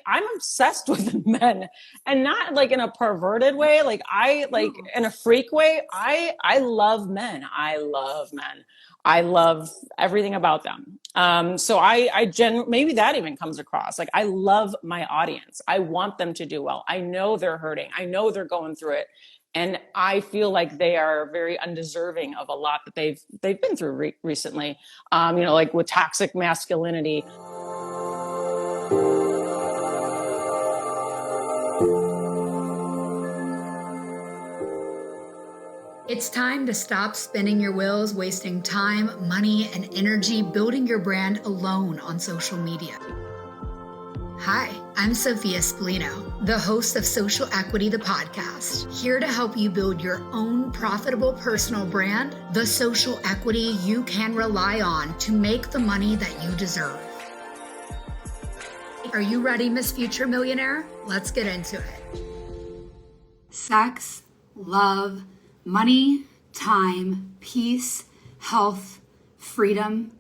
I'm obsessed with men, and not like in a perverted way. Like in a freak way. I love men. I love men. I love everything about them. So maybe that even comes across. Like, I love my audience. I want them to do well. I know they're hurting. I know they're going through it. And I feel like they are very undeserving of a lot that they've been through recently. Like with toxic masculinity. It's time to stop spinning your wheels, wasting time, money, and energy building your brand alone on social media. Hi, I'm Sophia Spallino, the host of Social Equity, the podcast, here to help you build your own profitable personal brand, the social equity you can rely on to make the money that you deserve. Are you ready, Miss Future Millionaire? Let's get into it. Sex, love, money, time, peace, health, freedom.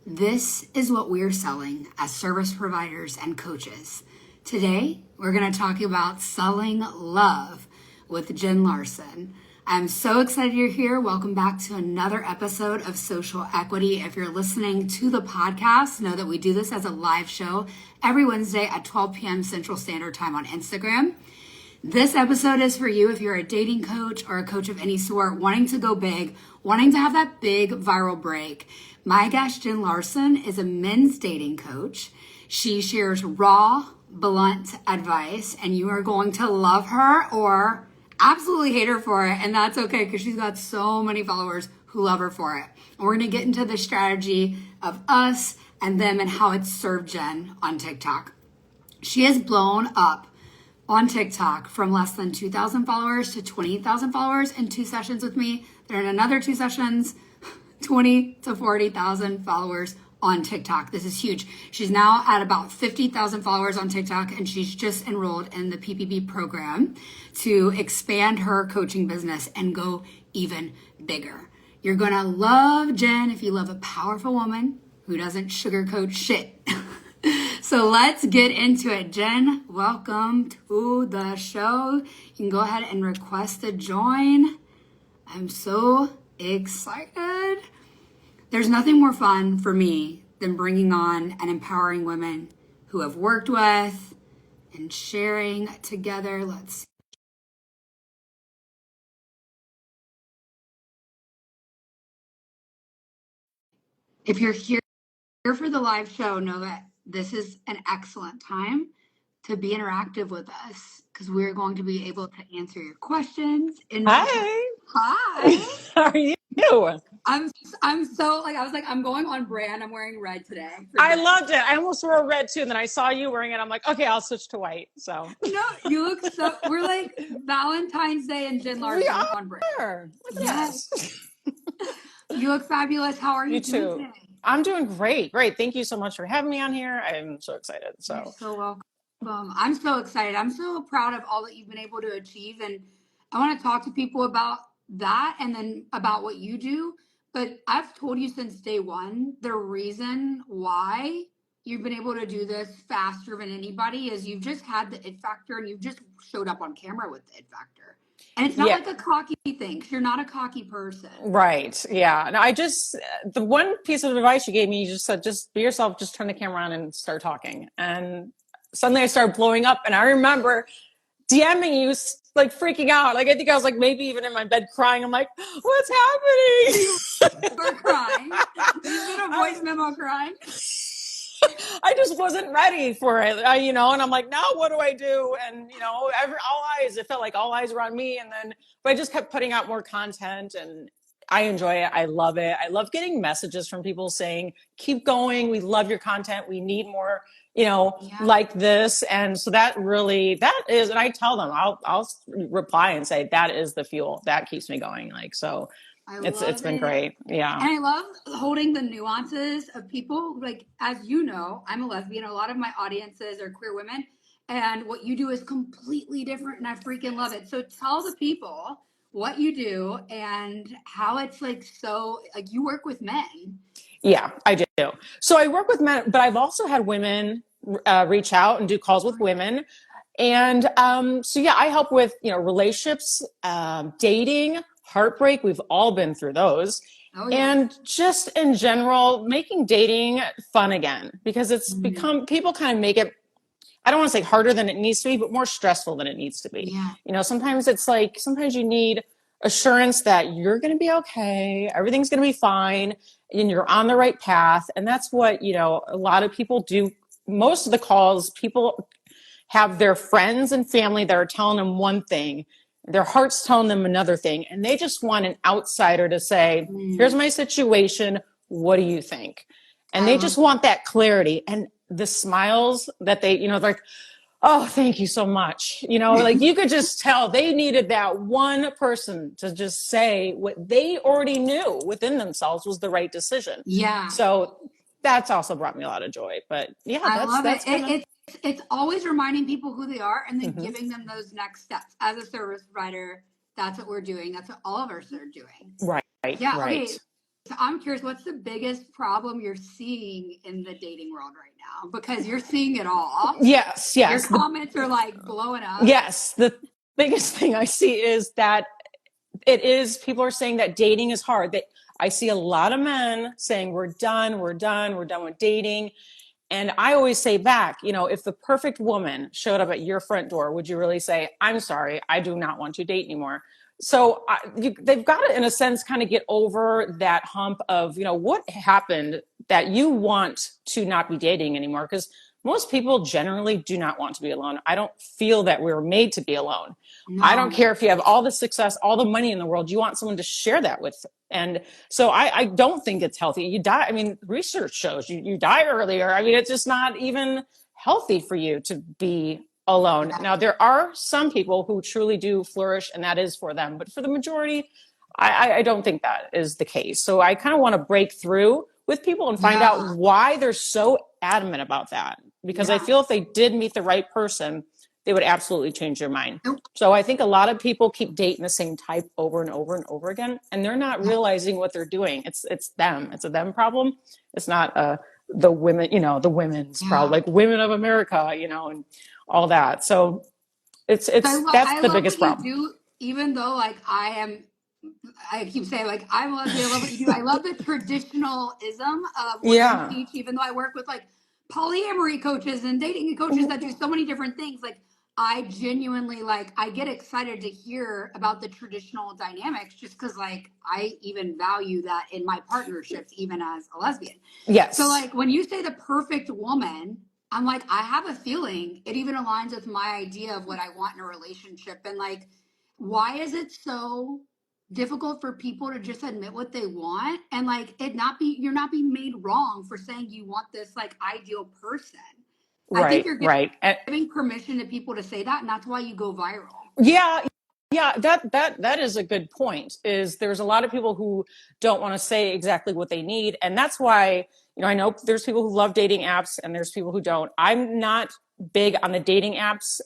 This is what we're selling as service providers and coaches. Today, we're going to talk about selling love with Jen Larson. I'm so excited you're here. Welcome back to another episode of Social Equity. If you're listening to the podcast, know that we do this as a live show every Wednesday at 12 p.m. Central Standard Time on Instagram. This episode is for you if you're a dating coach or a coach of any sort, wanting to go big, wanting to have that big viral break. My guest, Jen Larson, is a men's dating coach. She shares raw, blunt advice, and you are going to love her or absolutely hate her for it. And that's okay, because she's got so many followers who love her for it. And we're going to get into the strategy of us and them and how it's served Jen on TikTok. She has blown up on TikTok from less than 2,000 followers to 28,000 followers in 2 sessions with me. There are another 2 sessions, 20 to 40,000 followers on TikTok. This is huge. She's now at about 50,000 followers on TikTok, and she's just enrolled in the PPP program to expand her coaching business and go even bigger. You're going to love Jen if you love a powerful woman who doesn't sugarcoat shit. So let's get into it. Jen, welcome to the show. You can go ahead and request to join. I'm so excited. There's nothing more fun for me than bringing on and empowering women who have worked with and sharing together. Let's see. If you're here for the live show, know that this is an excellent time to be interactive with us because we're going to be able to answer your questions. Hi. How are you? I'm so I'm going on brand. I'm wearing red today. I loved it. I almost wore red too, and then I saw you wearing it. I'm like, okay, I'll switch to white. So no, you look so. We're like Valentine's Day and Jen Larson on brand. Yes. You look fabulous. How are you doing today? I'm doing great. Thank you so much for having me on here. I'm so excited. You're so welcome. I'm so excited. I'm so proud of all that you've been able to achieve. And I want to talk to people about that and then about what you do. But I've told you since day one, the reason why you've been able to do this faster than anybody is you've just had the it factor and you've just showed up on camera with the it factor. And it's not like a cocky thing, because you're not a cocky person. Right. Yeah. No, the one piece of advice you gave me, you just said, just be yourself, just turn the camera on and start talking. And suddenly I started blowing up. And I remember DMing you, like freaking out. Like, I think I was like maybe even in my bed crying. I'm like, what's happening? You were crying. You did a voice memo crying. I just wasn't ready for it, and I'm like, now what do I do? And, it felt like all eyes were on me. But I just kept putting out more content, and I enjoy it. I love it. I love getting messages from people saying, keep going. We love your content. We need more, like this. And so that is, and I tell them, I'll reply and say, that is the fuel that keeps me going. Like, so it's been great. Yeah. And I love holding the nuances of people. Like, as you know, I'm a lesbian. A lot of my audiences are queer women. And what you do is completely different. And I freaking love it. So tell the people what you do and how it's you work with men. Yeah, I do. So I work with men, but I've also had women reach out and do calls with women. And so, yeah, I help with, relationships, dating, heartbreak. We've all been through those. Oh yeah. And just in general, making dating fun again, because it's become, people kind of make it, I don't want to say harder than it needs to be, but more stressful than it needs to be. Yeah. Sometimes it's like, sometimes you need assurance that you're going to be okay, everything's going to be fine, and you're on the right path. And that's what, a lot of people do. Most of the calls, people have their friends and family that are telling them one thing, their heart's telling them another thing, and they just want an outsider to say, here's my situation, what do you think? And I they love just want that clarity. And the smiles that they, like, oh, thank you so much. Like, you could just tell they needed that one person to just say what they already knew within themselves was the right decision. Yeah. So that's also brought me a lot of joy. But yeah, I love it. that's kind of. It's always reminding people who they are and then giving them those next steps. As a service provider, that's what we're doing. That's what all of us are doing. Right. Yeah. Right. Okay. So I'm curious, what's the biggest problem you're seeing in the dating world right now? Because you're seeing it all. Yes. Your comments are like blowing up. Yes. The biggest thing I see is that people are saying that dating is hard. That I see a lot of men saying, we're done with dating. And I always say back, if the perfect woman showed up at your front door, would you really say, I'm sorry, I do not want to date anymore? So they've got to, in a sense, kind of get over that hump of, what happened that you want to not be dating anymore? Because most people generally do not want to be alone. I don't feel that we were made to be alone. No. I don't care if you have all the success, all the money in the world. You want someone to share that with. And so I don't think it's healthy. You die. I mean, research shows you die earlier. I mean, it's just not even healthy for you to be alone. Now, there are some people who truly do flourish, and that is for them. But for the majority, I don't think that is the case. So I kind of want to break through with people and find out why they're so adamant about that. Because I feel if they did meet the right person, they would absolutely change their mind. So I think a lot of people keep dating the same type over and over and over again, and they're not realizing what they're doing. It's them. It's a them problem. It's not the women, the women's problem, like women of America, and all that. So that's the biggest problem. Do, even though like I keep saying like I'm lesbian, I love what you do. I love the traditionalism of what you teach, even though I work with like polyamory coaches and dating coaches that do so many different things. Like I genuinely I get excited to hear about the traditional dynamics just because like I even value that in my partnerships, even as a lesbian. Yes. So like when you say the perfect woman, I'm like, I have a feeling it even aligns with my idea of what I want in a relationship. And like, why is it so difficult for people to just admit what they want and like you're not being made wrong for saying you want this like ideal person. Right, I think you're right. giving permission to people to say that, and that's why you go viral. Yeah, that is a good point. Is there's a lot of people who don't want to say exactly what they need, and that's why I know there's people who love dating apps and there's people who don't. I'm not big on the dating apps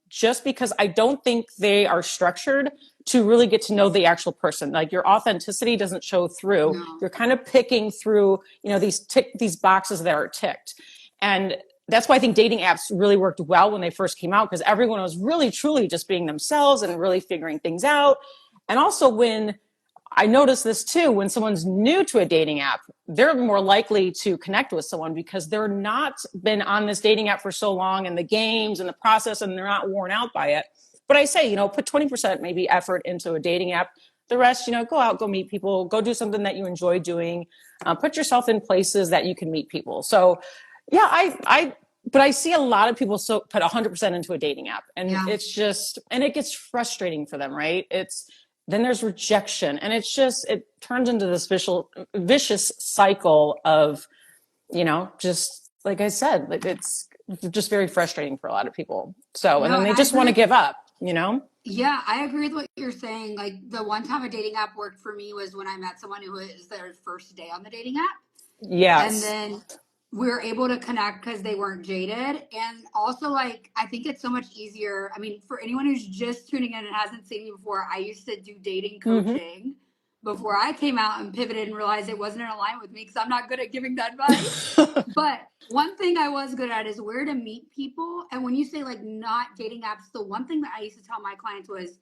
just because I don't think they are structured to really get to know the actual person. Like your authenticity doesn't show through. No. You're kind of picking through these boxes that are ticked, and that's why I think dating apps really worked well when they first came out, because everyone was really truly just being themselves and really figuring things out. And also when I noticed this too, when someone's new to a dating app, they're more likely to connect with someone because they're not been on this dating app for so long and the games and the process, and they're not worn out by it. But I say, put 20% maybe effort into a dating app. The rest, go out, go meet people, go do something that you enjoy doing, put yourself in places that you can meet people. So yeah, but I see a lot of people put 100% into a dating app, and it's just, and it gets frustrating for them, right? Then there's rejection, and it turns into this vicious cycle of, just like I said, like it's just very frustrating for a lot of people. So, and then they just want to give up, Yeah, I agree with what you're saying. Like the one time a dating app worked for me was when I met someone who was their first day on the dating app. Yes. And then we were able to connect because they weren't jaded. And also, like, I think it's so much easier. I mean, for anyone who's just tuning in and hasn't seen me before, I used to do dating coaching before I came out and pivoted and realized it wasn't in alignment with me because I'm not good at giving that advice. But one thing I was good at is where to meet people. And when you say like not dating apps, the one thing that I used to tell my clients was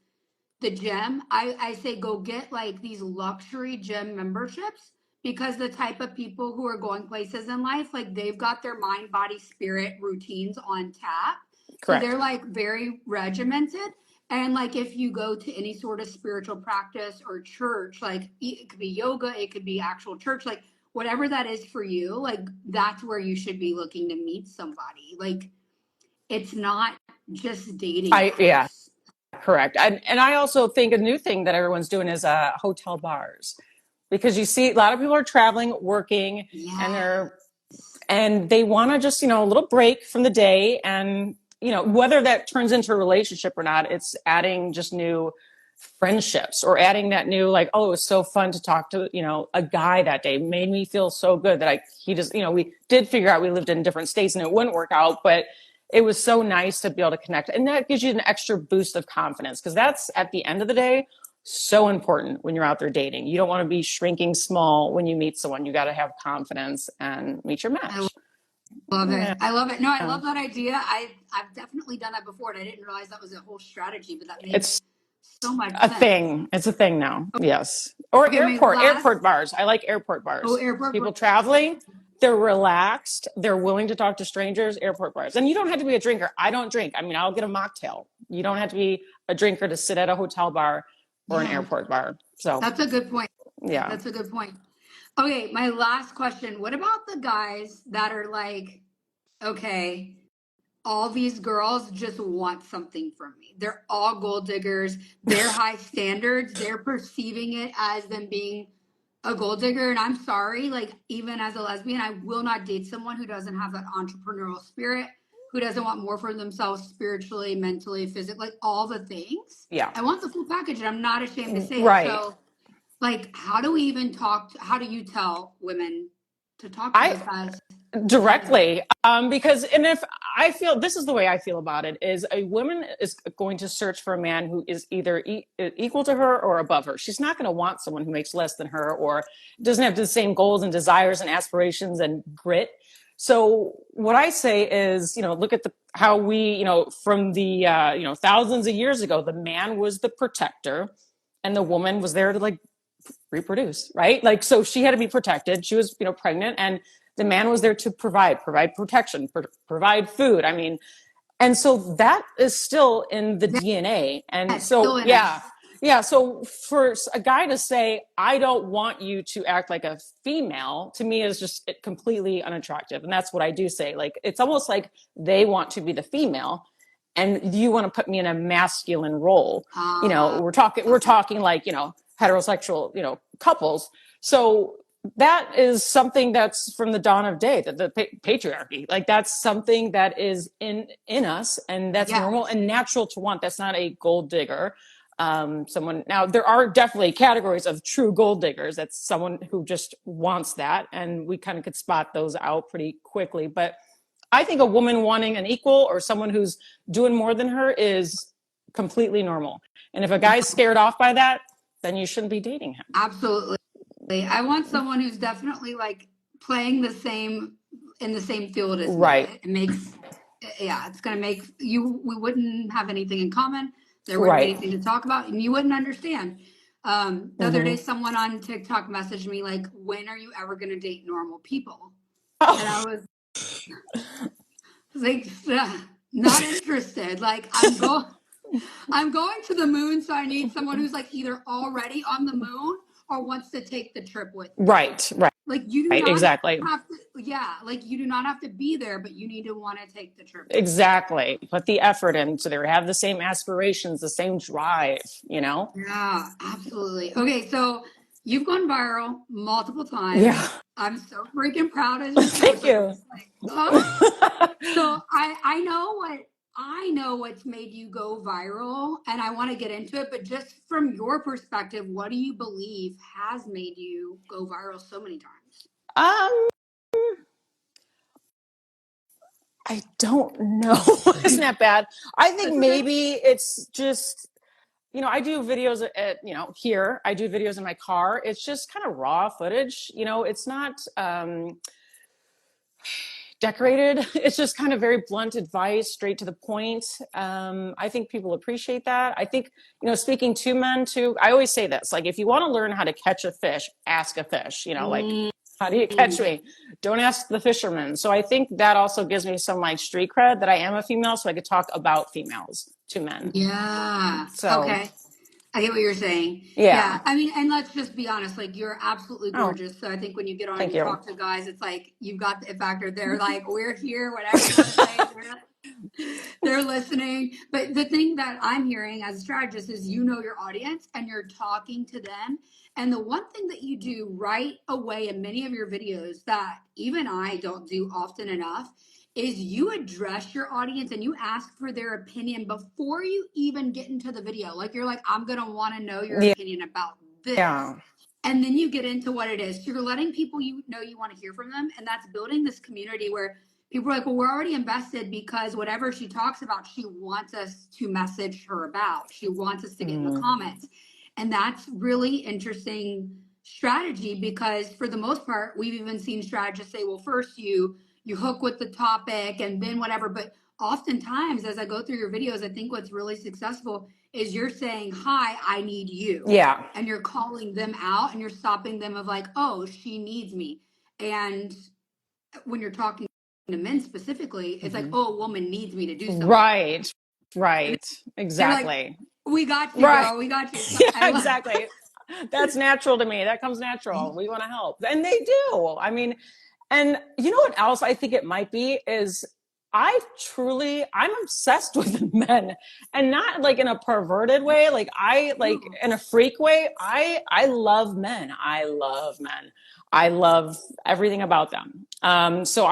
the gym. I say go get like these luxury gym memberships because the type of people who are going places in life, like they've got their mind, body, spirit routines on tap. So Correct. they're like very regimented. And like if you go to any sort of spiritual practice or church, like it could be yoga, it could be actual church, like whatever that is for you, like that's where you should be looking to meet somebody. Like it's not just dating Yeah, apps. correct. And I also think a new thing that everyone's doing is hotel bars, because you see a lot of people are traveling, working, and Yeah. they want to just, a little break from the day. And, whether that turns into a relationship or not, it's adding just new friendships, or adding that new, like, oh, it was so fun to talk to, a guy that day. Made me feel so good that he just, we did figure out we lived in different states and it wouldn't work out, but it was so nice to be able to connect. And that gives you an extra boost of confidence, because that's, at the end of the day, so important when you're out there dating. You don't want to be shrinking small when you meet someone. You got to have confidence and meet your I match. love Yeah. it. I love it. No, I love that idea. I've definitely done that before, and I didn't realize that was a whole strategy, but that makes It's so much a sense. thing. It's a thing now. Yes. Or Okay, my airport last bars. I like airport oh bars. airport People traveling, they're relaxed. They're willing to talk to strangers. Airport bars. And you don't have to be a drinker. I don't drink. I mean, I'll get a mocktail. You don't have to be a drinker to sit at a hotel bar or an yeah, airport bar. So, that's a good point. yeah. That's a good point. Okay, my last question. What about the guys that are like, okay, all these girls just want something from me. They're all gold diggers. They're high standards. They're perceiving it as them being a gold digger. And I'm sorry, like, even as a lesbian, I will not date someone who doesn't have that entrepreneurial spirit, who doesn't want more for themselves spiritually, mentally, physically, like all the things. Yeah. I want the full package, and I'm not ashamed to say it. Right. So, like, how do we even how do you tell women to talk to I these guys? directly, because, and if I feel, this is the way I feel about it, is a woman is going to search for a man who is either equal to her or above her. She's not going to want someone who makes less than her or doesn't have the same goals and desires and aspirations and grit. So what I say is, look at how we, from the thousands of years ago, the man was the protector and the woman was there to like reproduce, right? Like, so she had to be protected. She was, pregnant, and the man was there to provide protection, provide food. I mean, and so that is still in the DNA. And That's still so, in us. yeah. Yeah. So for a guy to say, I don't want you to act like a female, to me is just completely unattractive. And that's what I do say. Like, it's almost like they want to be the female and you want to put me in a masculine role. We're talking like, heterosexual, couples. So that is something that's from the dawn of day, that the patriarchy, like that's something that is in us, and that's Yeah. normal and natural to want. That's not a gold digger. Someone, now there are definitely categories of true gold diggers. That's someone who just wants that, and we kind of could spot those out pretty quickly. But I think a woman wanting an equal or someone who's doing more than her is completely normal. And if a guy's scared off by that, then you shouldn't be dating him. Absolutely. I want someone who's definitely like playing in the same field as me. Right. It makes, yeah, it's going to make we wouldn't have anything in common. There wouldn't be Right. anything to talk about, and you wouldn't understand. The other day, someone on TikTok messaged me like, when are you ever going to date normal people? And I was like, not interested. Like, I'm going to the moon, so I need someone who's like either already on the moon or wants to take the trip with me. Right. Like you do Right. not Exactly. have to, yeah, like you do not have to be there, but you need to want to take the trip with me. Exactly. Put the effort into there, have the same aspirations, the same drive. Yeah, absolutely. Okay, so you've gone viral multiple times. Yeah. I'm so freaking proud of you. Thank you. Like, oh. So I know what's made you go viral, and I want to get into it, but just from your perspective, what do you believe has made you go viral so many times? Um, I don't know. Isn't that bad? I think That's okay. maybe it's just I do videos at, here. I do videos in my car. It's just kind of raw footage. It's not decorated. It's just kind of very blunt advice, straight to the point. I think people appreciate that. I think, speaking to men too, I always say this, like, if you want to learn how to catch a fish, ask a fish, like, how do you catch me? Don't ask the fisherman. So I think that also gives me some like street cred that I am a female, so I could talk about females to men. Yeah. So Okay. I get what you're saying. Yeah. yeah. I mean, and let's just be honest, like you're absolutely Oh, gorgeous. So I think when you get on and thank you you. talk to guys, it's like you've got the it factor. They're like, we're here, whatever you want to say. They're listening. But the thing that I'm hearing as a strategist is you know your audience and you're talking to them. And the one thing that you do right away in many of your videos that even I don't do often enough is you address your audience and you ask for their opinion before you even get into the video. Like you're like, I'm going to want to know your Yeah. opinion about this. Yeah. And then you get into what it is. So you're letting people you know you want to hear from them. And that's building this community where people are like, well, we're already invested because whatever she talks about, she wants us to message her about. She wants us to get in the comments. And that's really interesting strategy because for the most part, we've even seen strategists say, well, first you hook with the topic and then whatever. But oftentimes, as I go through your videos, I think what's really successful is you're saying, hi, I need you. Yeah. And you're calling them out and you're stopping them of like, oh, she needs me. And when you're talking to men specifically, it's like, oh, a woman needs me to do something. Right. And Right. they're like, Exactly. we got you, Right. girl. We got you. So Yeah, exactly. That's natural to me. That comes natural. We want to help. And they do. I mean, and you know what else I think it might be is I'm obsessed with men, and not like in a perverted way. Like in a freak way. I love men. I love men. I love everything about them. So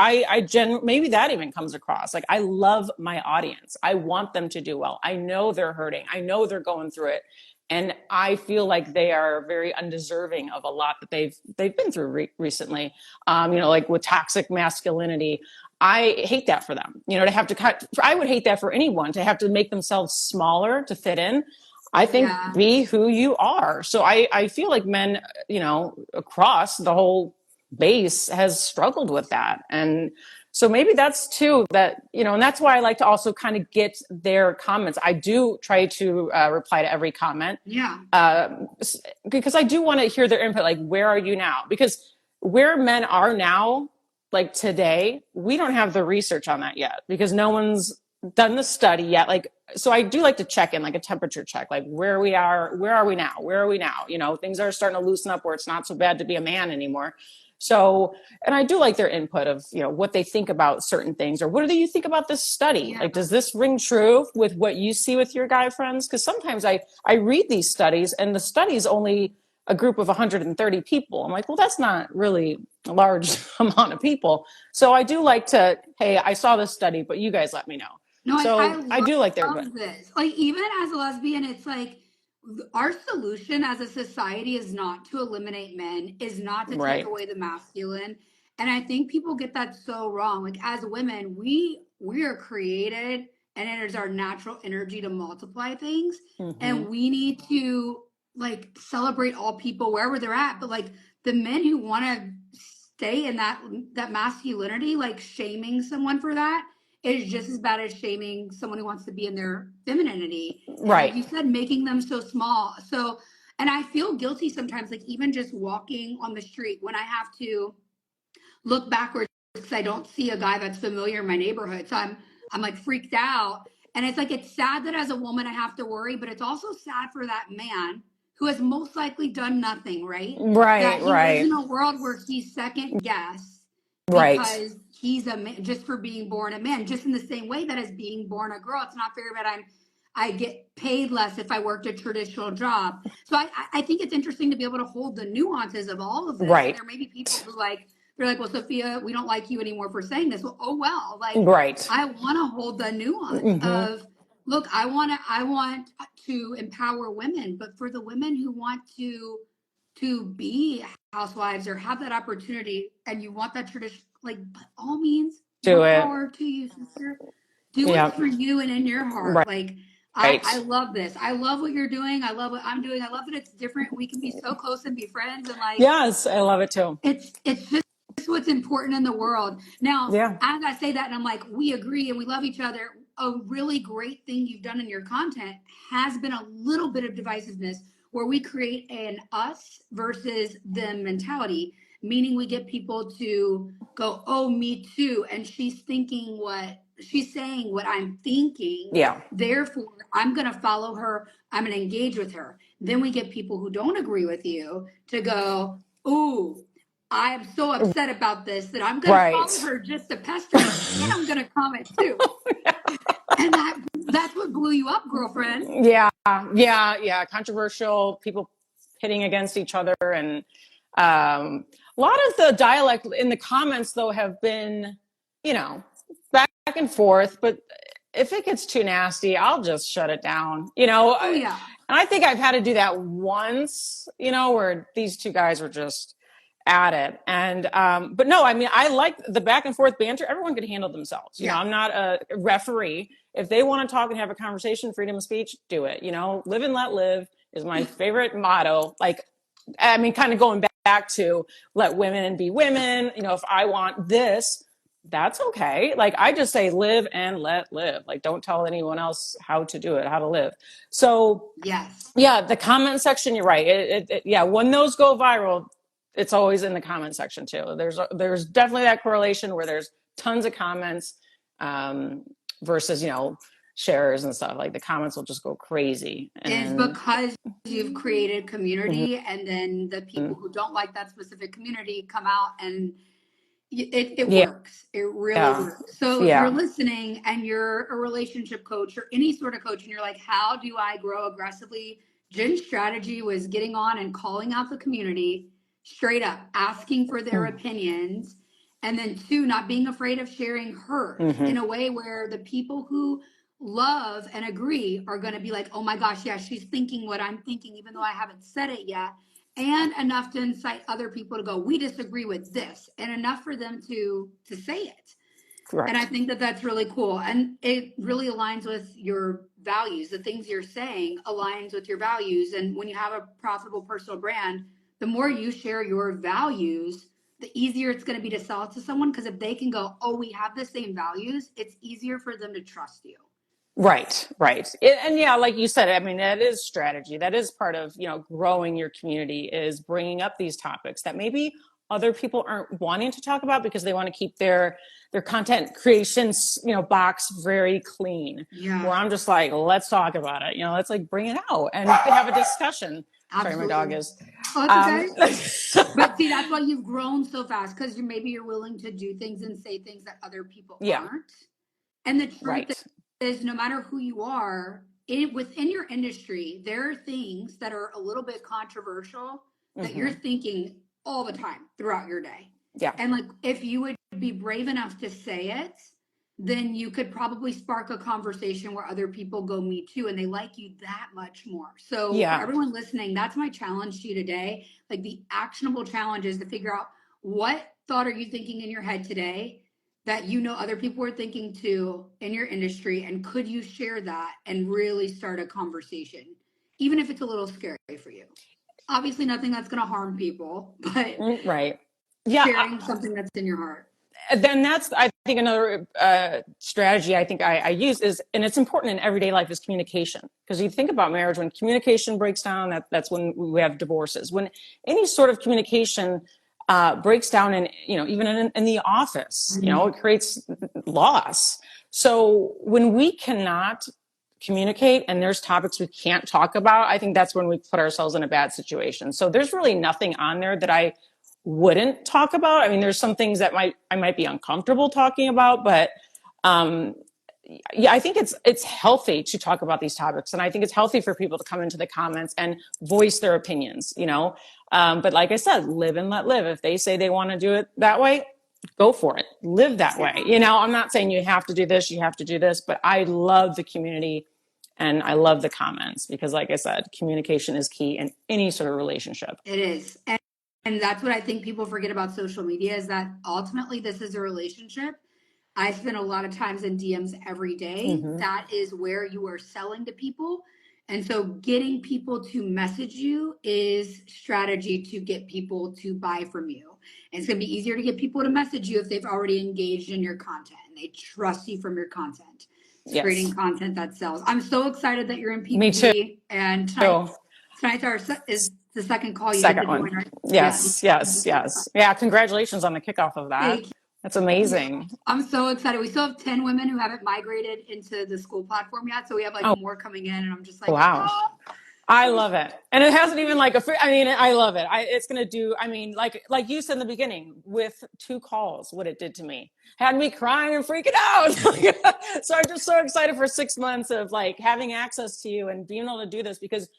maybe that even comes across. Like I love my audience. I want them to do well. I know they're hurting. I know they're going through it. And I feel like they are very undeserving of a lot that they've been through recently. Like with toxic masculinity. I hate that for them. To have to cut. I would hate that for anyone to have to make themselves smaller to fit in. I think be who you are. So I feel like men, across the whole base has struggled with that. And so maybe that's too that, and that's why I like to also kind of get their comments. I do try to reply to every comment. Yeah. Because I do want to hear their input. Like, where are you now? Because where men are now, like today, we don't have the research on that yet because no one's done the study yet. Like, so I do like to check in, like a temperature check, like where are we now? Where are we now? Things are starting to loosen up where it's not so bad to be a man anymore. So, and I do like their input of, what they think about certain things or what do you think about this study? Yeah. Like, does this ring true with what you see with your guy friends? Because sometimes I read these studies and the study's only a group of 130 people. I'm like, well, that's not really a large amount of people. So I do like to, hey, I saw this study, but you guys let me know. No, So I do like their love this. Like even as a lesbian, it's like our solution as a society is not to eliminate men, is not to take away the masculine. And I think people get that so wrong. Like as women, we are created and it is our natural energy to multiply things. And we need to like celebrate all people wherever they're at. But like the men who want to stay in that masculinity, like shaming someone for that is just as bad as shaming someone who wants to be in their femininity. Right. Like you said, making them so small. So, and I feel guilty sometimes, like even just walking on the street when I have to look backwards because I don't see a guy that's familiar in my neighborhood. So I'm like freaked out. And it's like, it's sad that as a woman I have to worry, but it's also sad for that man who has most likely done nothing, right? Right, that he right. lives in a world where he's second guessed Right. because he's a man just for being born a man, just in the same way that as being born a girl, it's not fair that I get paid less if I worked a traditional job. So I think it's interesting to be able to hold the nuances of all of this. Right. And there may be people who they're like, well, Sophia, we don't like you anymore for saying this. Well, oh well, like Right. I want to hold the nuance of look, I want to empower women, but for the women who want to be housewives or have that opportunity and you want that tradition, like by all means, do more it. power to you, sister. Do it for you and in your heart. Right. Like I Right. love this. I love what you're doing. I love what I'm doing. I love that it's different. We can be so close and be friends, and like Yes, I love it too. it's just what's important in the world. Now, Yeah. as I say that, and I'm like, we agree and we love each other. A really great thing you've done in your content has been a little bit of divisiveness where we create an us versus them mentality, meaning we get people to go, oh, me too. And she's saying what I'm thinking. Yeah. Therefore, I'm going to follow her. I'm going to engage with her. Then we get people who don't agree with you to go, ooh, I am so upset about this that I'm going to follow Right. her just to pester her, and I'm going to comment too. And that's what blew you up, girlfriend. Yeah. Yeah. Controversial, people pitting against each other. And a lot of the dialect in the comments, though, have been, back and forth. But if it gets too nasty, I'll just shut it down, Oh And yeah. I think I've had to do that once, where these two guys were just at it. And but no, I mean, I like the back and forth banter. Everyone can handle themselves. Yeah. I'm not a referee. If they want to talk and have a conversation, freedom of speech, do it. Live and let live is my favorite motto. Like, I mean, kind of going back to let women be women. If I want this, that's okay. Like, I just say live and let live. Like, don't tell anyone else how to do it, how to live. So Yes. yeah, the comment section, you're right. Yeah, when those go viral, it's always in the comment section too. There's definitely that correlation where there's tons of comments versus shares and stuff. Like the comments will just go crazy. Is And because you've created mhm, community, and then the people who don't like that specific community come out, and it yeah, works. It really yeah, works. So if you're yeah, listening and you're a relationship coach or any sort of coach, and you're like, how do I grow aggressively? Jen's strategy was getting on and calling out the community, straight up asking for their opinions. And then two, not being afraid of sharing hers hmm in a way where the people who love and agree are going to be like, oh my gosh, yeah, she's thinking what I'm thinking, even though I haven't said it yet. And enough to incite other people to go, we disagree with this, and enough for them to say it. And I correct. think that that's really cool, and it really aligns with your values. The things you're saying aligns with your values, and when you have a profitable personal brand, the more you share your values, the easier it's going to be to sell it to someone, because if they can go, oh, we have the same values, it's easier for them to trust you. Right, right. And yeah, like you said, I mean, that is strategy. That is part of, growing your community, is bringing up these topics that maybe other people aren't wanting to talk about because they want to keep their content creations, box very clean. Yeah, Where I'm just like, let's talk about it. Let's like bring it out and have a discussion. Sorry, my dog absolutely. is. Oh, it's Um, okay. But see, that's why you've grown so fast, because you're willing to do things and say things that other people yeah, aren't. And the truth right. is, no matter who you are, within your industry, there are things that are a little bit controversial that you're hmm thinking all the time throughout your day. Yeah, And like, if you would be brave enough to say it, then you could probably spark a conversation where other people go, me too, and they like you that much more. So for yeah, everyone listening, that's my challenge to you today. Like, the actionable challenge is to figure out, what thought are you thinking in your head today that other people are thinking too in your industry, and could you share that and really start a conversation, even if it's a little scary for you? Obviously nothing that's going to harm people, but right. Yeah, sharing something that's in your heart. then that's, I think, another strategy I think I use is, and it's important in everyday life, is communication. Because you think about marriage, when communication breaks down, that's when we have divorces. When any sort of communication breaks down, and even in the office, it creates loss. So when we cannot communicate and there's topics we can't talk about, I think that's when we put ourselves in a bad situation. So there's really nothing on there that I wouldn't talk about. I mean, there's some things that I might be uncomfortable talking about, but um, yeah, I think it's healthy to talk about these topics, and I think it's healthy for people to come into the comments and voice their opinions. But like I said, live and let live. If they say they want to do it that way, go for it. Live that way. Yeah. I'm not saying you have to do this, you have to do this, but I love the community and I love the comments because, like I said, communication is key in any sort of relationship. It is. And that's what I think people forget about social media, is that ultimately this is a relationship. I spend a lot of times in DMs every day. That is where you are selling to people. And so getting people to message you is strategy to get people to buy from you. And it's going to be easier to get people to message you if they've already engaged in your content and they trust you from your content. It's creating content that sells. I'm so excited that you're in Me too. PPP. And tonight's is the second call you get to join, right? Yes. Yeah, congratulations on the kickoff of that. Thank you. That's amazing. I'm so excited. We still have 10 women who haven't migrated into the school platform yet. So we have like more coming in, and I'm just like, wow. Oh. I love it. And it hasn't even like I love it. It's going to do, like you said in the beginning, with 2 calls, what it did to me had me crying and freaking out. So I'm just so excited for 6 months of like having access to you and being able to do this, because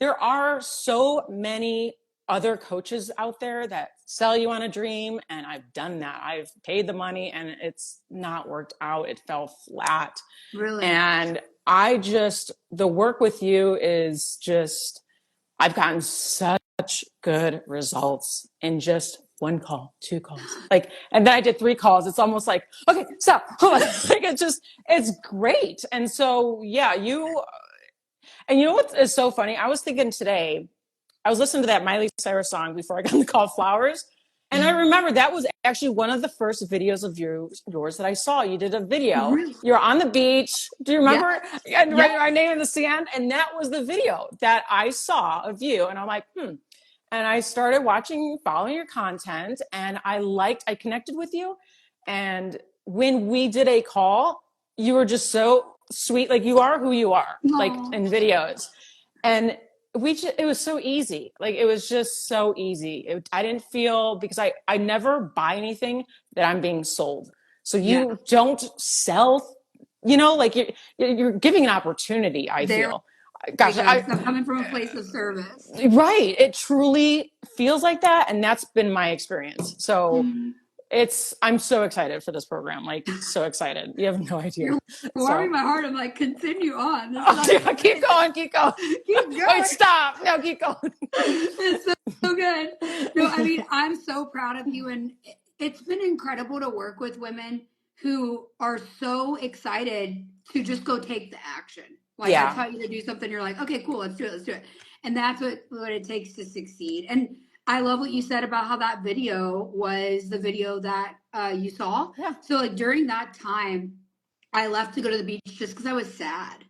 there are so many other coaches out there that sell you on a dream. And I've done that. I've paid the money and it's not worked out. It fell flat. Really? And the work with you is just, I've gotten such good results in just 1 call, 2 calls. And then I did 3 calls. It's almost like, okay, stop. Hold on. It's great. And so, yeah, and you know what is so funny? I was thinking today, I was listening to that Miley Cyrus song before I got on the call, Flowers. And I remember that was actually one of the first videos of yours that I saw. You did a video. Really? You're on the beach. Do you remember? Yeah. And writing our name in the sand. And that was the video that I saw of you. And I'm like, And I started following your content, and I connected with you. And when we did a call, you were just so sweet. Like, you are who you are, like in videos. And it was so easy. Like, it was just so easy. I didn't feel, because I never buy anything that I'm being sold. So you don't sell, like you're giving an opportunity, I feel. Gosh, I'm coming from a place of service. Right. It truly feels like that. And that's been my experience. So I'm so excited for this program. Like, so excited. You have no idea. You're warming my heart. I'm like, continue on. Keep going. Keep going. Wait, stop. No, keep going. It's so good. No, I mean, I'm so proud of you. And it's been incredible to work with women who are so excited to just go take the action. Like, I tell you to do something, you're like, okay, cool, let's do it. And that's what it takes to succeed. And I love what you said about how that video was the video that you saw. Yeah. So like during that time, I left to go to the beach just because I was sad.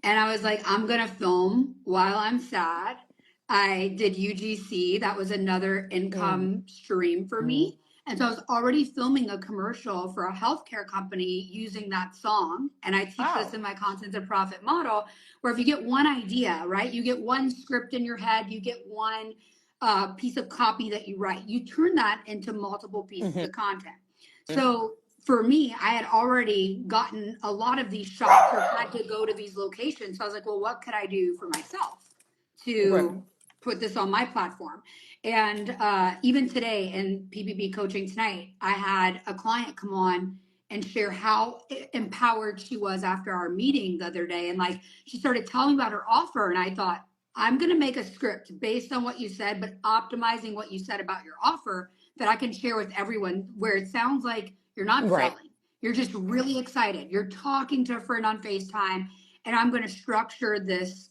And I was like, I'm going to film while I'm sad. I did UGC. That was another income stream for me. And so I was already filming a commercial for a healthcare company using that song. And I teach this in my Content to Profit model, where if you get one idea, right, you get one script in your head, you get one piece of copy that you write, you turn that into multiple pieces of content. So for me, I had already gotten a lot of these shots or had to go to these locations. So I was like, well, what could I do for myself to put this on my platform? And even today in PPP Coaching Tonight, I had a client come on and share how empowered she was after our meeting the other day. And like, she started telling about her offer. And I thought, I'm going to make a script based on what you said, but optimizing what you said about your offer that I can share with everyone, where it sounds like you're not selling. You're just really excited. You're talking to a friend on FaceTime, and I'm going to structure this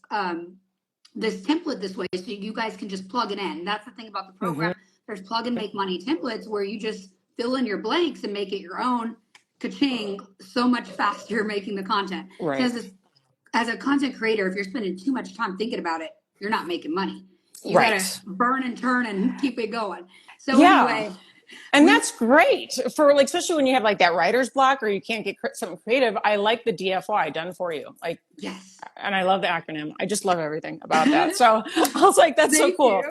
this template this way so you guys can just plug it in. That's the thing about the program. There's plug and make money templates where you just fill in your blanks and make it your own. Ka-ching, so much faster making the content. Because as a content creator, if you're spending too much time thinking about it, you're not making money. You gotta burn and turn and keep it going. So anyway. And that's great for like, especially when you have like that writer's block or you can't get something creative. I like the DFY, done for you. Like, and I love the acronym. I just love everything about that. So I was like, that's so cool.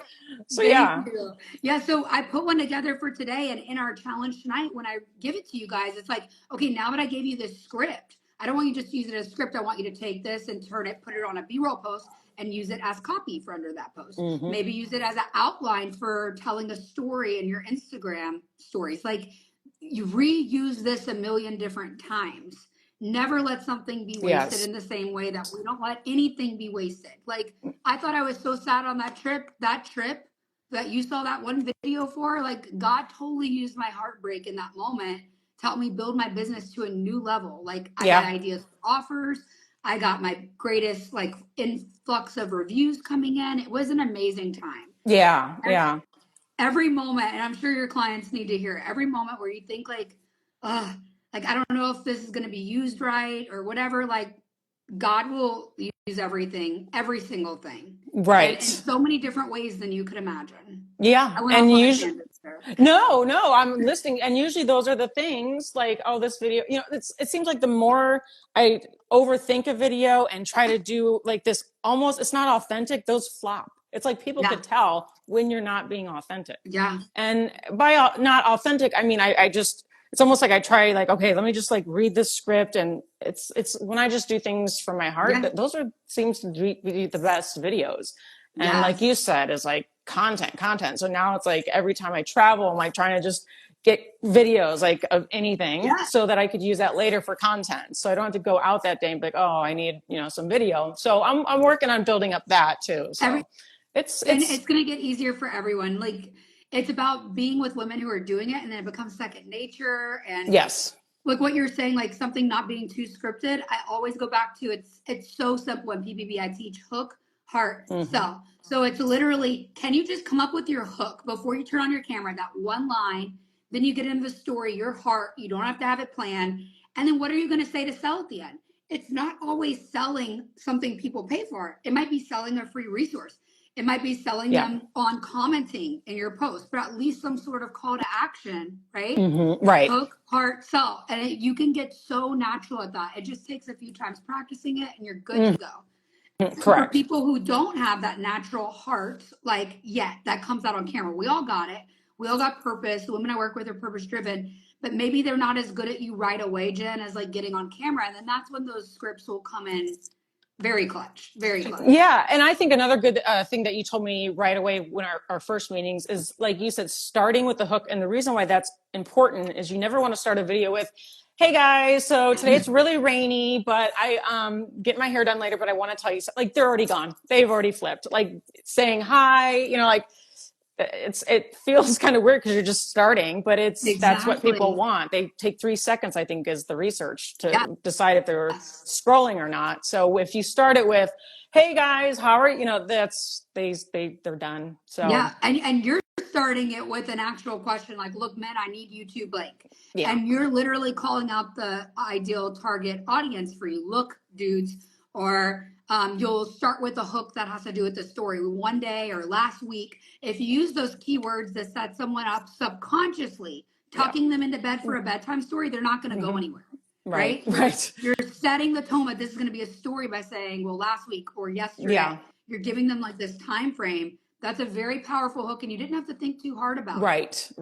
So Thank you. Yeah. So I put one together for today, and in our challenge tonight, when I give it to you guys, it's like, okay, now that I gave you this script, I don't want you just to use it as a script. I want you to take this and put it on a B-roll post and use it as copy for under that post. Maybe use it as an outline for telling a story in your Instagram stories. Like, you reuse this a million different times. Never let something be wasted in the same way that we don't let anything be wasted. Like, I thought I was so sad on that trip that you saw that one video for. Like, God totally used my heartbreak in that moment to help me build my business to a new level. Like I got Yeah. ideas for offers. I got my greatest like influx of reviews coming in. It was an amazing time. Yeah. Yeah. Every moment, and I'm sure your clients need to hear it, every moment where you think like, like I don't know if this is going to be used right or whatever, like God will use everything, every single thing, and in Right. so many different ways than you could imagine. Yeah. I went off And on a usually, tangent there. no, I'm listening. And usually those are the things like, oh, this video, it seems like the more I overthink a video and try to do like this, almost, it's not authentic, those flop. It's like people Yeah, could tell when you're not being authentic. yeah, And by not authentic, I mean, I just, it's almost like I try like, okay, let me just like read this script. And it's when I just do things from my heart, yeah, that those are seems to be the best videos. And like yes, you said, is like content. So now it's like every time I travel, I'm like trying to just get videos like of anything yeah. so that I could use that later for content. So I don't have to go out that day and be like, oh, I need, some video. So I'm working on building up that too. Every So it's and it's it's going to get easier for everyone. Like it's about being with women who are doing it, and then it becomes second nature. And yes. like what you're saying, like something not being too scripted. I always go back to it's so simple in PPB. I teach hook, heart, Mm-hmm. sell. So it's literally, can you just come up with your hook before you turn on your camera, that one line, then you get into the story, your heart, you don't have to have it planned. And then what are you going to say to sell at the end? It's not always selling something people pay for. It might be selling a free resource. It might be selling Yeah. them on commenting in your post, but at least some sort of call to action, right? Mm-hmm. Right. Hook, heart, sell. And you can get so natural at that. It just takes a few times practicing it and you're good to Mm-hmm. go. For Correct. people who don't have that natural heart, like, yeah, that comes out on camera. We all got it. We all got purpose. The women I work with are purpose driven, but maybe they're not as good at you right away, Jen, as like getting on camera. And then that's when those scripts will come in very clutch, very clutch. Yeah. And I think another good thing that you told me right away when our first meetings is, like you said, starting with the hook. And the reason why that's important is you never want to start a video with, hey guys, so today it's really rainy, but I get my hair done later, but I want to tell you something. Like they're already gone. They've already flipped. Like saying hi, like it feels kind of weird because you're just starting, but that's what people Exactly. want. They take 3 seconds, I think, is the research Yeah. to decide if they're scrolling or not. So if you start it with, hey guys, how are you, that's they're done. So Yeah, and you're starting it with an actual question like, "Look, men, I need you to blank," yeah. and you're literally calling out the ideal target audience for you. Look, dudes, or you'll start with a hook that has to do with the story. One day or last week, if you use those keywords that set someone up subconsciously, Yeah. tucking them into bed for a bedtime story, they're not going to go Mm-hmm. anywhere, Right. right? Right. You're setting the tone that this is going to be a story by saying, "Well, last week or Yeah. yesterday." You're giving them like this time frame. That's a very powerful hook, and you didn't have to think too hard about it. Right.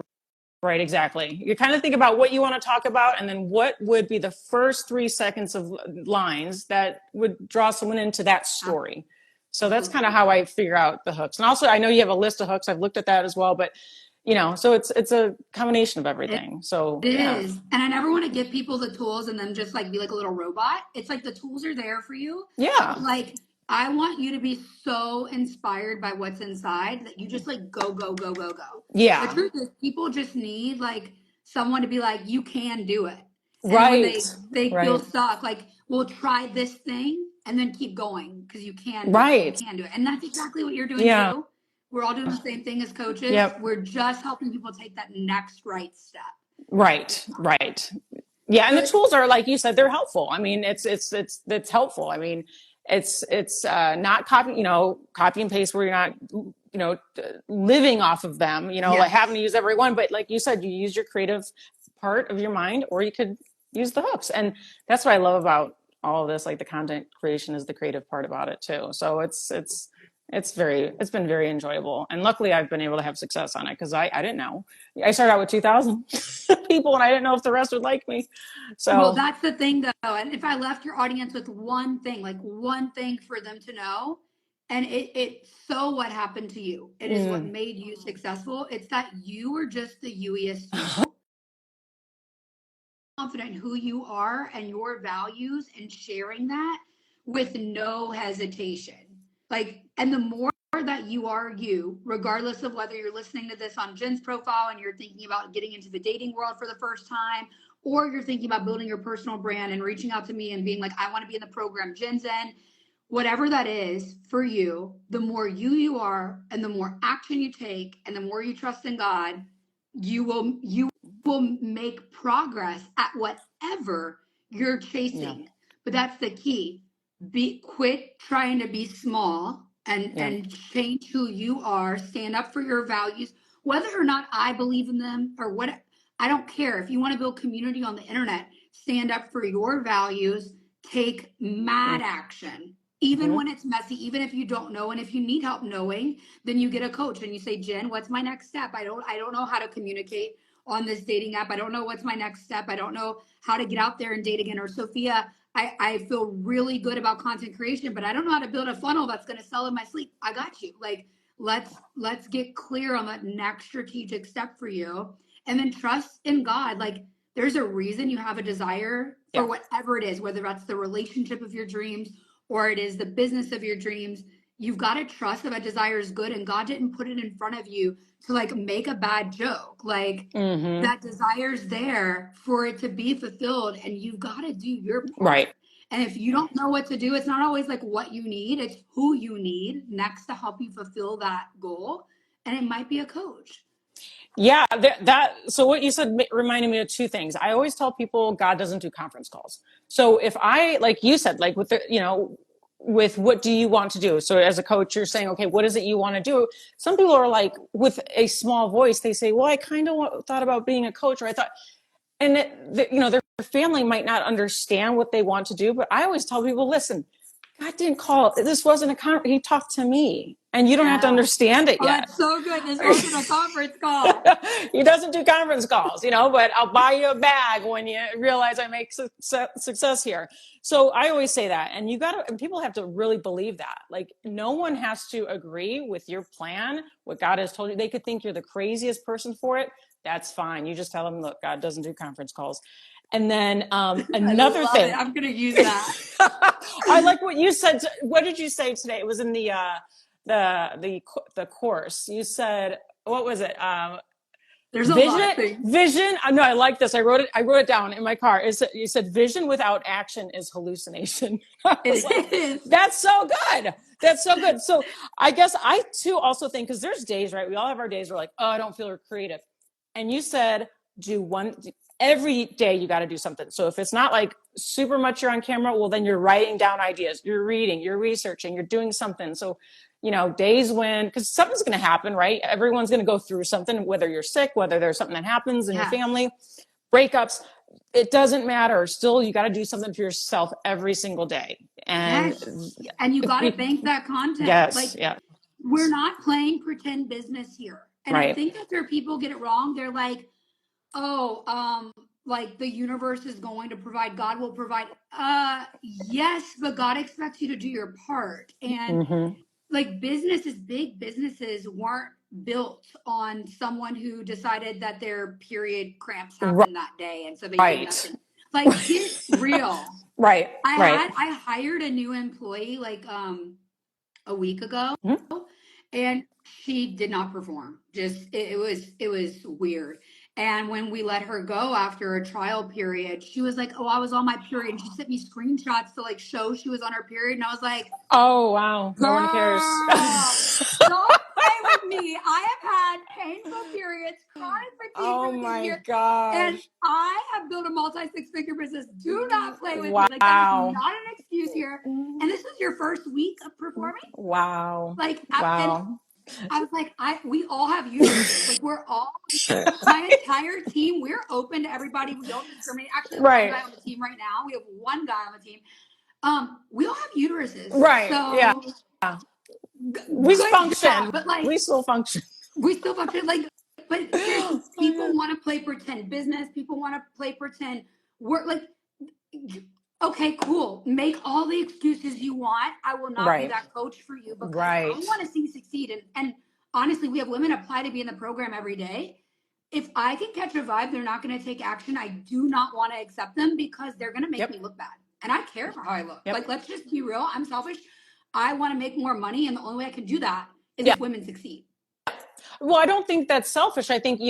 Right, exactly. You kind of think about what you want to talk about, and then what would be the first 3 seconds of lines that would draw someone into that story. So that's kind of Absolutely. how I figure out the hooks. And also, I know you have a list of hooks. I've looked at that as well, but so it's a combination of It everything. So yeah, is. And I never want to give people the tools and then just like be like a little robot. It's like the tools are there for you, but yeah, like I want you to be so inspired by what's inside that you just like go, go, go, go, go. The yeah, truth is people just need like someone to be like, you can do it. And then when right, they feel right, stuck, like, we'll try this thing and then keep going because you can do it. You right, can do it. And that's exactly what you're doing yeah, too. We're all doing the same thing as coaches. yep, We're just helping people take that next right step. right, right. Yeah, and the So tools are, like you said, they're helpful. I mean, it's helpful. I mean, it's not copy and paste where you're not living off of them, like having yes, to use every one. But like you said, you use your creative part of your mind, or you could use the hooks, and that's what I love about all of this. Like the content creation is the creative part about it too. So it's been very enjoyable, and luckily I've been able to have success on it because I didn't know. I started out with 2,000 people, and I didn't know if the rest would like me. well, So that's the thing though. And if I left your audience with one thing, like one thing for them to know, and so what happened to you? It is what mm, made you successful. It's that you were just the youiest you. Confident who you are and your values and sharing that with no hesitation. Like, and the more that you are you, regardless of whether you're listening to this on Jen's profile and you're thinking about getting into the dating world for the first time, or you're thinking about building your personal brand and reaching out to me and being like, I want to be in the program, Jen's in, whatever that is for you, the more you are and the more action you take and the more you trust in God, you will make progress at whatever you're chasing. But that's the key. Quit trying to be small and change who you are, stand up for your values, whether or not I believe in them or what. I don't care. If you want to build community on the internet, stand up for your values, take mad action. Even when it's messy, even if you don't know, and if you need help knowing, then you get a coach and you say, Jen, what's my next step? I don't know how to communicate on this dating app. I don't know what's my next step. I don't know how to get out there and date again. Or Sophia, I feel really good about content creation, but I don't know how to build a funnel that's going to sell in my sleep. I got you. Like, let's get clear on that next strategic step for you. And then trust in God. Like, there's a reason you have a desire for whatever it is, whether that's the relationship of your dreams or it is the business of your dreams. You've got to trust that desire is good and God didn't put it in front of you to like make a bad joke. Like that desire's there for it to be fulfilled and you've got to do your part. Right. And if you don't know what to do, it's not always like what you need, it's who you need next to help you fulfill that goal. And it might be a coach. Yeah, so what you said reminded me of two things. I always tell people God doesn't do conference calls. So if I, like you said, like with the, with what do you want to do? So as a coach, you're saying, okay, what is it you want to do? Some people are like, with a small voice, they say, well, I kind of thought about being a coach, or I thought, and their family might not understand what they want to do. But I always tell people, listen, God didn't call. This wasn't a conference. He talked to me, and you don't have to understand it yet. That's so good. This wasn't a conference call. He doesn't do conference calls, but I'll buy you a bag when you realize I make success here. So I always say that, and people have to really believe that. Like, no one has to agree with your plan, what God has told you. They could think you're the craziest person for it. That's fine. You just tell them, look, God doesn't do conference calls. And then another thing. I'm going to use that. I like what you said. What did you say today? It was in the course. You said, what was it? There's a lot of things. Vision. No, I like this. I wrote it down in my car. You said vision without action is hallucination. That's so good. That's so good. So I guess I too also think, because there's days, right? We all have our days where we're like, oh, I don't feel creative. And you said, every day you got to do something. So if it's not like super much you're on camera, well, then you're writing down ideas, you're reading, you're researching, you're doing something. So, days when, because something's going to happen, right? Everyone's going to go through something, whether you're sick, whether there's something that happens in your family, breakups, it doesn't matter. Still, you got to do something for yourself every single day. And and you got to bank that content. Yes. We're not playing pretend business here. And I think that there are people get it wrong. They're like, like the universe is going to provide, God will provide. Yes, but God expects you to do your part. And like big businesses weren't built on someone who decided that their period cramps happened that day. And so they did nothing. Like, get real. I hired a new employee like a week ago. And she did not perform. Just it was weird. And when we let her go after a trial period, she was like, "Oh, I was on my period." And she sent me screenshots to like show she was on her period. And I was like, "Oh wow, no one cares." Don't play with me. I have had painful periods, chronic fatigue. Oh my gosh! And I have built a multi-six-figure business. Do not play with me. Like, that is not an excuse here. And this is your first week of performing. Wow. Like, wow. I was like, we all have uteruses. Like, we're all, my entire team, we're open to everybody. We don't discriminate. Actually, one guy on the team right now. We have one guy on the team. We all have uteruses. Right. So, yeah. We function. But like, we still function. Like, but seriously, people want to play pretend business. People want to play pretend work. Like, okay, cool. Make all the excuses you want. I will not be that coach for you because I want to see you succeed. And honestly, we have women apply to be in the program every day. If I can catch a vibe, they're not going to take action. I do not want to accept them because they're going to make me look bad. And I care for how I look. Like, let's just be real. I'm selfish. I want to make more money. And the only way I can do that is if women succeed. Well, I don't think that's selfish. I think,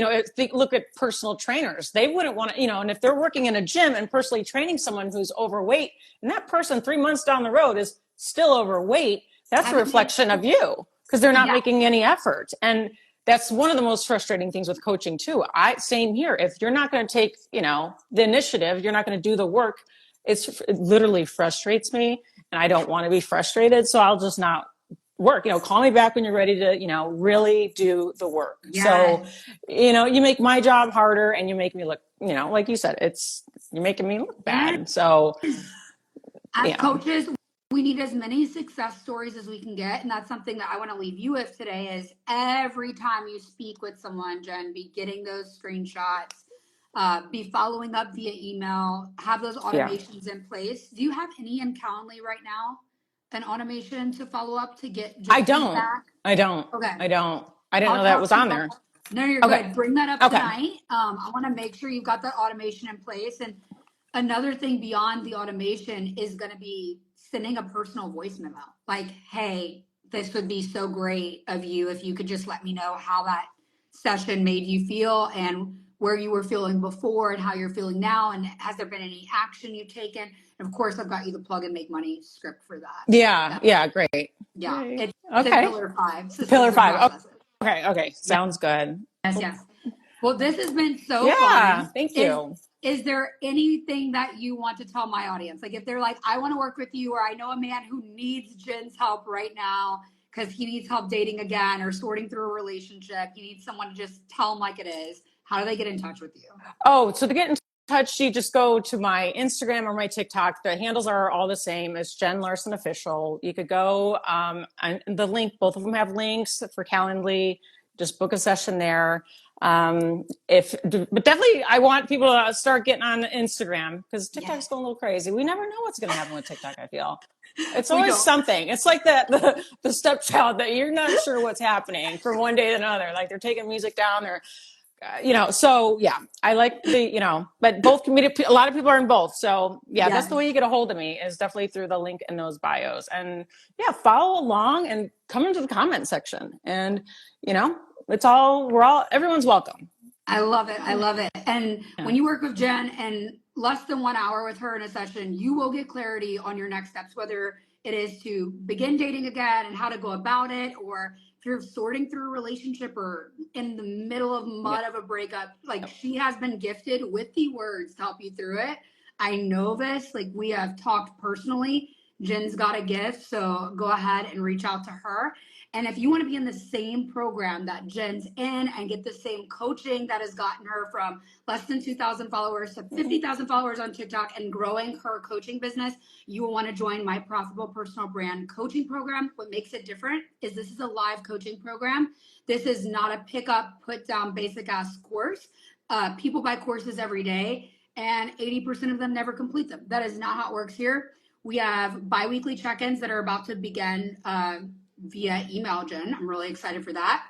look at personal trainers. They wouldn't want to, and if they're working in a gym and personally training someone who's overweight, and that person 3 months down the road is still overweight, that's a reflection of you, because they're not making any effort. And that's one of the most frustrating things with coaching too. Same here. If you're not going to take, the initiative, you're not going to do the work. It literally frustrates me, and I don't want to be frustrated. So I'll just not work. Call me back when you're ready to, really do the work. Yes. So, you make my job harder, and you make me look, like you said, you're making me look bad. So as coaches, we need as many success stories as we can get. And that's something that I want to leave you with today is every time you speak with someone, Jen, be getting those screenshots, be following up via email, have those automations in place. Do you have any in Calendly right now? An automation to follow up to get I don't. Okay. I don't. I didn't know that was on there. No, you're good. Bring that up tonight. I want to make sure you've got that automation in place. And another thing beyond the automation is going to be sending a personal voice memo. Like, hey, this would be so great of you if you could just let me know how that session made you feel and where you were feeling before and how you're feeling now. And has there been any action you've taken? And of course, I've got you the Plug and Make Money script for that. Yeah, great. Yeah, it's Pillar 5. Pillar 5. Okay. Sounds good. Yes. Well, this has been so fun. Thank you. Is there anything that you want to tell my audience? Like if they're like, I want to work with you, or I know a man who needs Jen's help right now because he needs help dating again or sorting through a relationship. He needs someone to just tell him like it is. How do they get in touch with you? Oh, so to get in touch, you just go to my Instagram or my TikTok. The handles are all the same. It's Jen Larson Official. You could go and the link, both of them have links for Calendly. Just book a session there. But definitely I want people to start getting on Instagram because TikTok's going a little crazy. We never know what's going to happen with TikTok, I feel. It's always something. It's like the stepchild that you're not sure what's happening from one day to another. Like they're taking music down or, so yeah, I like but both a lot of people are in both. So that's the way you get a hold of me is definitely through the link in those bios and follow along and come into the comment section and, everyone's welcome. I love it. And when you work with Jen and less than 1 hour with her in a session, you will get clarity on your next steps, whether it is to begin dating again and how to go about it, or if you're sorting through a relationship or in the middle of mud of a breakup. Like she has been gifted with the words to help you through it. I know this, like we have talked personally. Jen's got a gift, so go ahead and reach out to her. And if you want to be in the same program that Jen's in and get the same coaching that has gotten her from less than 2,000 followers to 50,000 followers on TikTok and growing her coaching business, you will want to join my Profitable Personal Brand coaching program. What makes it different is this is a live coaching program. This is not a pick up, put down basic ass course. People buy courses every day and 80% of them never complete them. That is not how it works here. We have bi-weekly check-ins that are about to begin via email, Jen. I'm really excited for that.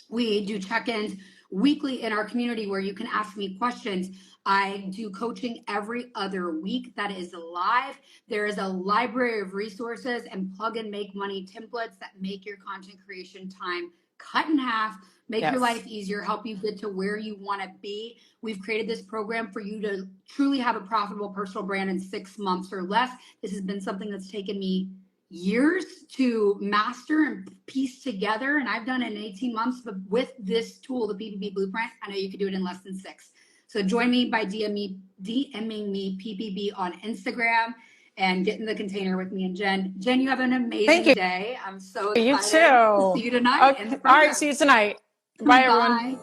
We do check-ins weekly in our community where you can ask me questions. I do coaching every other week that is live. There is a library of resources and plug and make money templates that make your content creation time cut in half, make your life easier, help you get to where you want to be. We've created this program for you to truly have a profitable personal brand in 6 months or less. This has been something that's taken me years to master and piece together. And I've done it in 18 months, but with this tool, the PPB Blueprint, I know you could do it in less than 6. So join me by DMing me PPB on Instagram and get in the container with me and Jen. Jen, you have an amazing day. I'm so excited. You too. See you tonight. Okay. All right. See you tonight. Bye, everyone.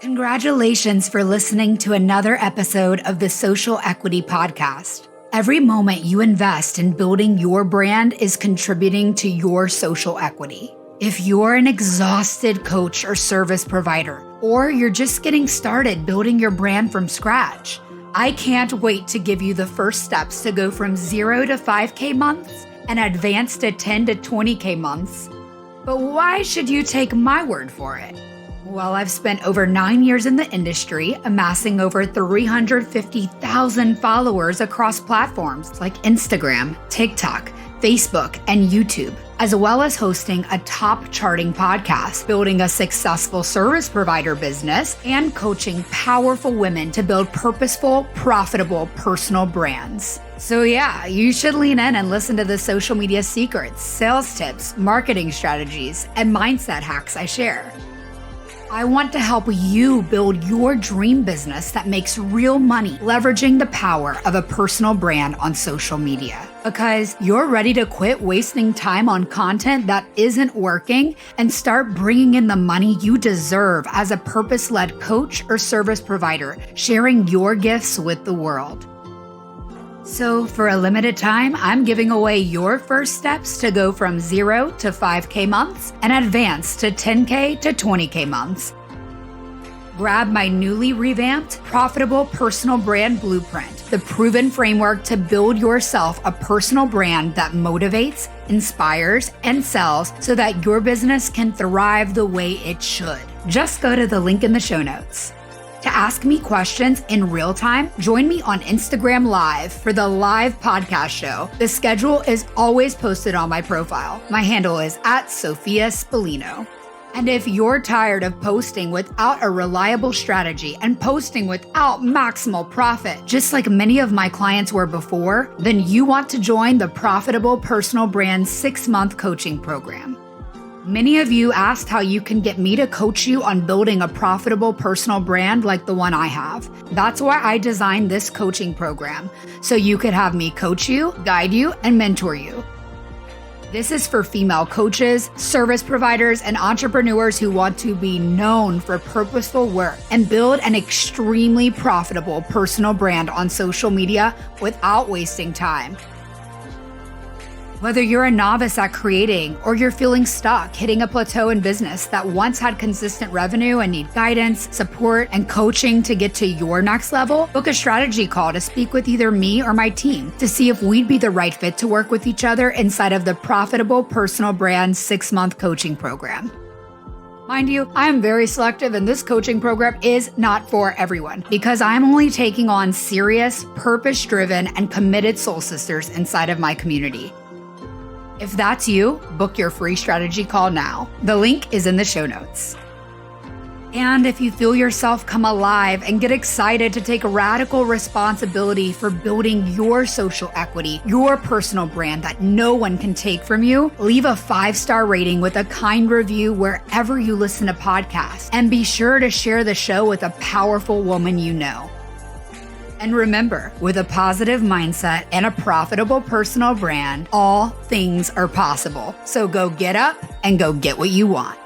Congratulations for listening to another episode of the Social Equity Podcast. Every moment you invest in building your brand is contributing to your social equity. If you're an exhausted coach or service provider, or you're just getting started building your brand from scratch, I can't wait to give you the first steps to go from 0 to 5K months and advance to 10 to 20K months. But why should you take my word for it? Well, I've spent over 9 years in the industry, amassing over 350,000 followers across platforms like Instagram, TikTok, Facebook, and YouTube, as well as hosting a top charting podcast, building a successful service provider business, and coaching powerful women to build purposeful, profitable personal brands. So yeah, you should lean in and listen to the social media secrets, sales tips, marketing strategies, and mindset hacks I share. I want to help you build your dream business that makes real money, leveraging the power of a personal brand on social media. Because you're ready to quit wasting time on content that isn't working and start bringing in the money you deserve as a purpose-led coach or service provider, sharing your gifts with the world. So for a limited time, I'm giving away your first steps to go from 0 to 5K months and advance to 10K to 20K months. Grab my newly revamped Profitable Personal Brand Blueprint, the proven framework to build yourself a personal brand that motivates, inspires, and sells so that your business can thrive the way it should. Just go to the link in the show notes. To ask me questions in real time, join me on Instagram Live for the live podcast show. The schedule is always posted on my profile. My handle is @Sophia Spallino. And if you're tired of posting without a reliable strategy and posting without maximal profit, just like many of my clients were before, then you want to join the Profitable Personal Brand 6-month coaching program. Many of you asked how you can get me to coach you on building a profitable personal brand like the one I have. That's why I designed this coaching program, so you could have me coach you, guide you, and mentor you. This is for female coaches, service providers, and entrepreneurs who want to be known for purposeful work and build an extremely profitable personal brand on social media without wasting time. Whether you're a novice at creating or you're feeling stuck hitting a plateau in business that once had consistent revenue and need guidance, support, and coaching to get to your next level, book a strategy call to speak with either me or my team to see if we'd be the right fit to work with each other inside of the Profitable Personal Brand 6-month coaching program. Mind you, I am very selective and this coaching program is not for everyone because I'm only taking on serious, purpose-driven, and committed soul sisters inside of my community. If that's you, book your free strategy call now. The link is in the show notes. And if you feel yourself come alive and get excited to take radical responsibility for building your social equity, your personal brand that no one can take from you, leave a 5-star rating with a kind review wherever you listen to podcasts. And be sure to share the show with a powerful woman you know. And remember, with a positive mindset and a profitable personal brand, all things are possible. So go get up and go get what you want.